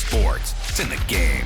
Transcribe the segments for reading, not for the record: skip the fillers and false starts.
sports. It's in the game.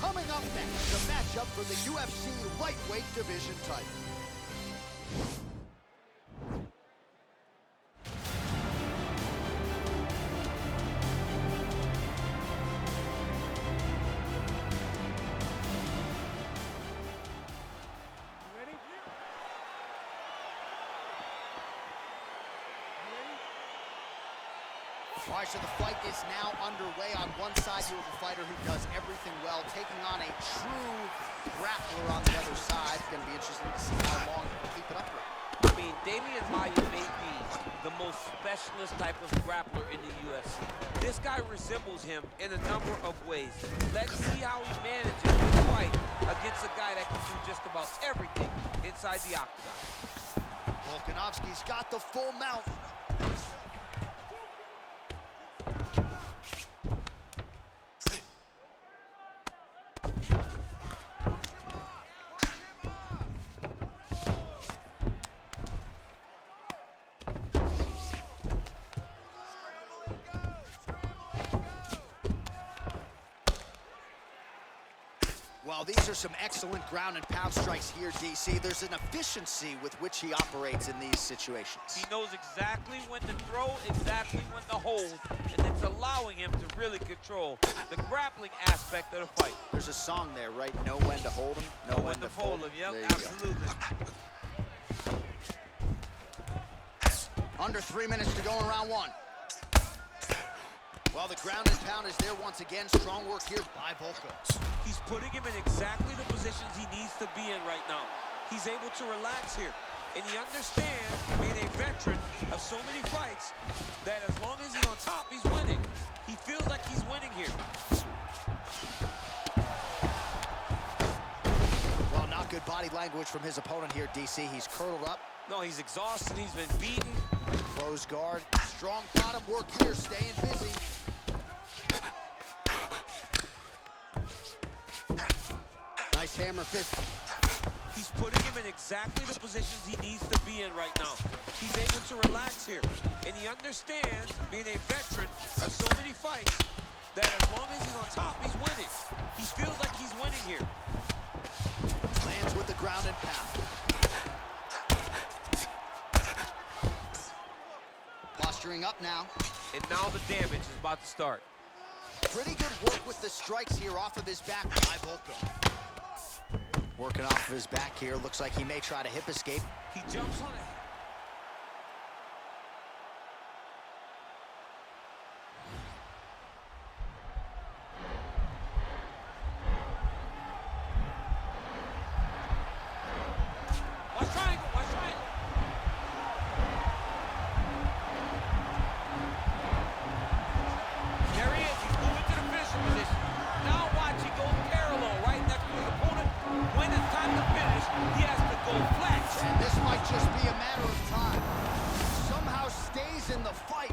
Coming up next, the matchup for the UFC lightweight division title. All right, so the fight is now underway. On one side, you have a fighter who does everything well, taking on a true grappler on the other side. It's going to be interesting to see how long he can keep it up with. I mean, Damian Maia may be the most specialist type of grappler in the UFC. This guy resembles him in a number of ways. Let's see how he manages this fight against a guy that can do just about everything inside the octagon. Volkanovski's got the full mount. Well, these are some excellent ground and pound strikes here, DC. There's an efficiency with which he operates in these situations. He knows exactly when to throw, exactly when to hold, and it's allowing him to really control the grappling aspect of the fight. There's a song there, right? Know when to hold him, know when to fold him. Yep, there absolutely. Under 3 minutes to go in round one. Well, the ground and pound is there once again. Strong work here by Volko. He's putting him in exactly the positions he needs to be in right now. He's able to relax here. And he understands, being a veteran of so many fights, that as long as he's on top, he's winning. He feels like he's winning here. Well, not good body language from his opponent here, DC. He's curled up. No, he's exhausted. He's been beaten. Closed guard. Strong bottom work here, staying busy. Nice hammer fist. He's putting him in exactly the positions he needs to be in right now. He's able to relax here. And he understands, being a veteran of so many fights, that as long as he's on top, he's winning. He feels like he's winning here. gearing up now. And now the damage is about to start. Pretty good work with the strikes here off of his back by Volko. Working off of his back here. Looks like he may try to hip escape. He jumps on it. Watch triangle, watch triangle. There he is, he's moving to the finishing position. Now watch, he goes parallel right next to his opponent. When it's time to finish, he has to go flat. And this might just be a matter of time. Somehow stays in the fight.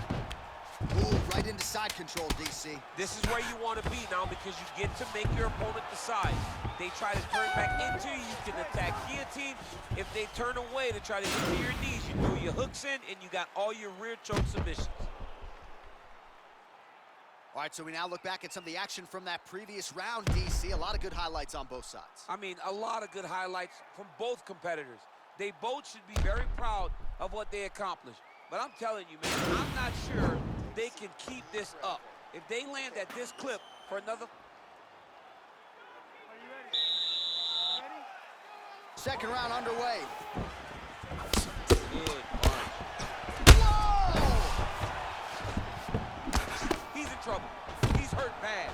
Ooh, right into side control, DC. This is where you want to be now because you get to make your opponent decide. They try to turn back into you, you can attack guillotine. If they turn away to try to get to your knees, you throw your hooks in and you got all your rear choke submissions. All right, so we now look back at some of the action from that previous round, DC. A lot of good highlights on both sides. I mean, a lot of good highlights from both competitors. They both should be very proud of what they accomplished. But I'm telling you, man, I'm not sure they can keep this up. If they land at this clip for another... Second round underway. Good punch. Whoa! He's in trouble. He's hurt bad.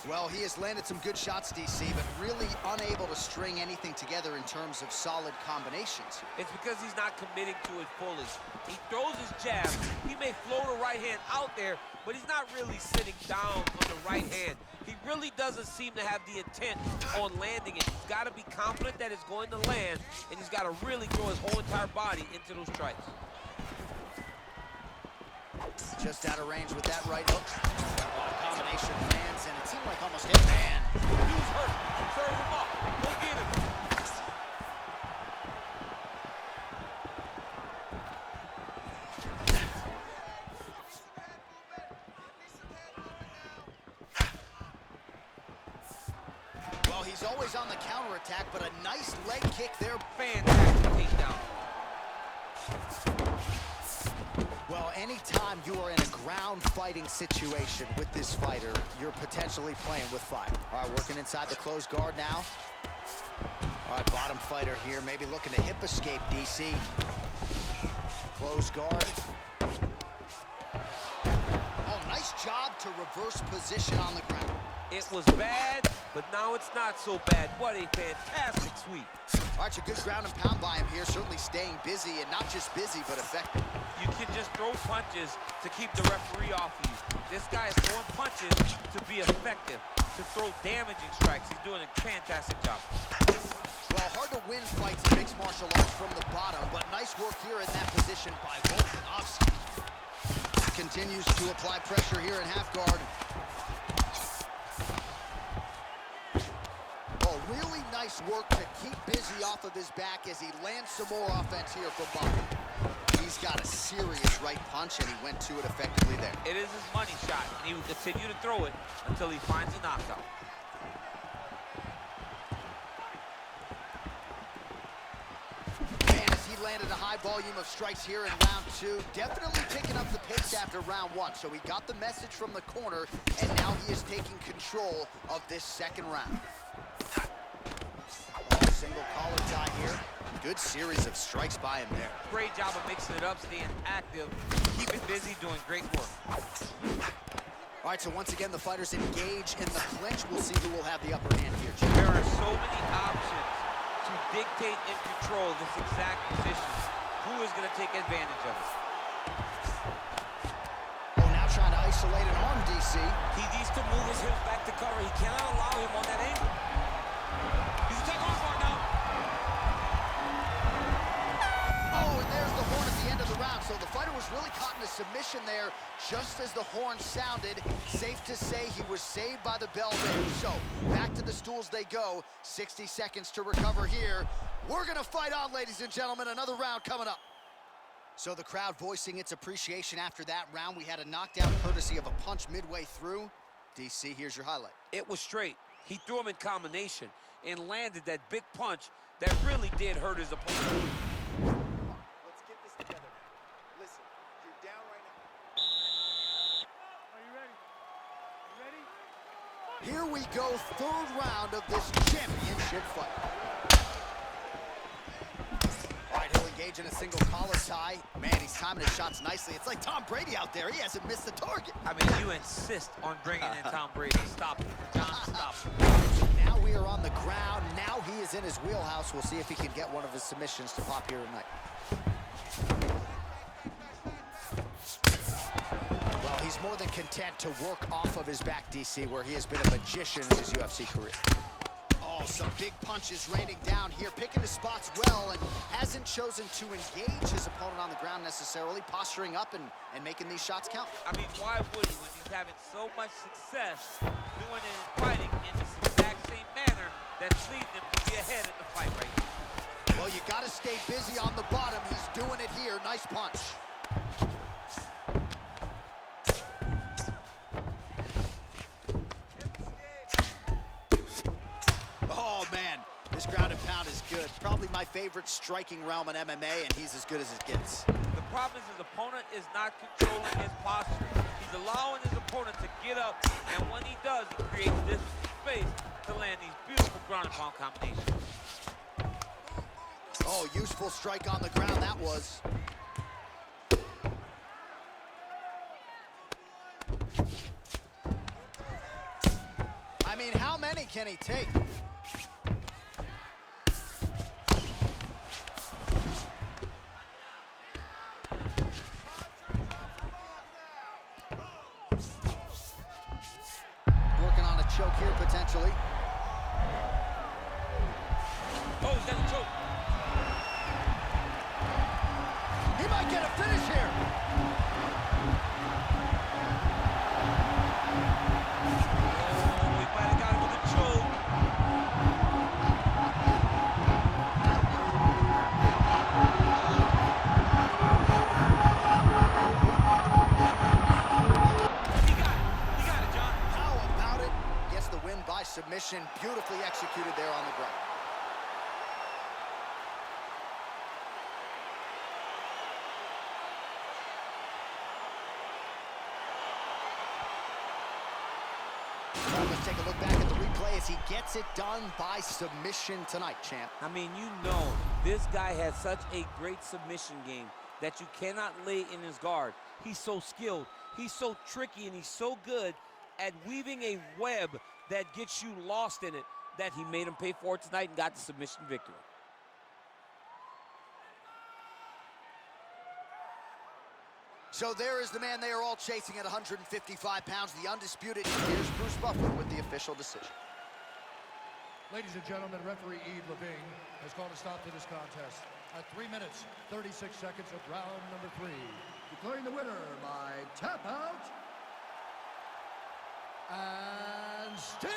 Well, he has landed some good shots, DC, but really unable to string anything together in terms of solid combinations. It's because he's not committing to it fully. He throws his jab. He may float a right hand out there, but he's not really sitting down on the right hand. He really doesn't seem to have the intent on landing it. He's got to be confident that it's going to land, and he's got to really throw his whole entire body into those strikes. Just out of range with that right hook. Combination lands, and it seemed like almost hit man. He's hurt. Serve him up. Go get him. Well, he's always on the counterattack, but a nice leg kick there. Fantastic takedown. Well, anytime you are in a ground fighting situation with this fighter, you're potentially playing with fire. All right, working inside the closed guard now. All right, bottom fighter here, maybe looking to hip escape, DC. Closed guard. Oh, nice job to reverse position on the ground. It was bad, but now it's not so bad. What a fantastic sweep. All right, a good ground and pound by him here, certainly staying busy, and not just busy, but effective. You can just throw punches to keep the referee off of you. This guy is throwing punches to be effective, to throw damaging strikes. He's doing a fantastic job. Well, hard to win fights in mixed martial arts from the bottom, but nice work here in that position by Volkanovski. Continues to apply pressure here in half guard. Oh, really nice work to keep busy off of his back as he lands some more offense here from bottom. He's got a serious right punch, and he went to it effectively there. It is his money shot, and he will continue to throw it until he finds a knockout. Man, as he landed a high volume of strikes here in round two, definitely picking up the pace after round one. So he got the message from the corner, and now he is taking control of this second round. Oh, single collar tie here. Good series of strikes by him there. Great job of mixing it up, staying active, keeping busy, doing great work. All right, so once again, the fighters engage in the clinch. We'll see who will have the upper hand here, Jim. There are so many options to dictate and control this exact position. Who is going to take advantage of it? Oh, now trying to isolate an arm, DC. He needs to move his hips back to cover. He cannot allow him on that angle. He's taking arm bar now. Oh, and there's the horn at the end of the round. So the fighter was really caught in a submission there just as the horn sounded. Safe to say he was saved by the bell there. So back to the stools they go. 60 seconds to recover here. We're going to fight on, ladies and gentlemen. Another round coming up. So the crowd voicing its appreciation after that round. We had a knockdown courtesy of a punch midway through. DC, here's your highlight. It was straight. He threw him in combination and landed that big punch that really did hurt his opponent. Let's get this together now. Listen, you're down right now. Are you ready? You ready? Here we go, third round of this championship fight. All right, he'll engage in a single collar tie. Man, he's timing his shots nicely. It's like Tom Brady out there. He hasn't missed the target. I mean, you insist on bringing in Tom Brady. Stop it. John, stop it. Now we are on the ground. Now he is in his wheelhouse. We'll see if he can get one of his submissions to pop here tonight. Well, he's more than content to work off of his back, DC, where he has been a magician in his UFC career. Oh, some big punches raining down here, picking his spots well, and hasn't chosen to engage his opponent on the ground necessarily, posturing up and making these shots count. I mean, why would he when he's having so much success doing it and fighting in this exact same manner that's leading him to be ahead in the fight right now? Well, you got to stay busy on the bottom. He's doing it here. Nice punch. Oh, man. This ground and pound is good. Probably my favorite striking realm in MMA, and he's as good as it gets. The problem is his opponent is not controlling his posture. He's allowing his opponent to get up, and when he does, he creates this space to land these beautiful ground and pound combinations. Oh, useful strike on the ground, that was. I mean, how many can he take? Working on a choke here, potentially. Oh, he's got a choke. He might get a finish here. Oh, he might have got him with a choke. He got it, John. How about it? Gets the win by submission. Beautifully executed there on the ground. Well, let's take a look back at the replay as he gets it done by submission tonight, champ. I mean, you know, this guy has such a great submission game that you cannot lay in his guard. He's so skilled, he's so tricky, and he's so good at weaving a web that gets you lost in it that he made him pay for it tonight and got the submission victory. So there is the man they are all chasing at 155 pounds, the undisputed. Here's Bruce Buffer with the official decision. Ladies and gentlemen, referee Yves Levine has called a stop to this contest at 3 minutes, 36 seconds of round number 3. Declaring the winner by tap out. And still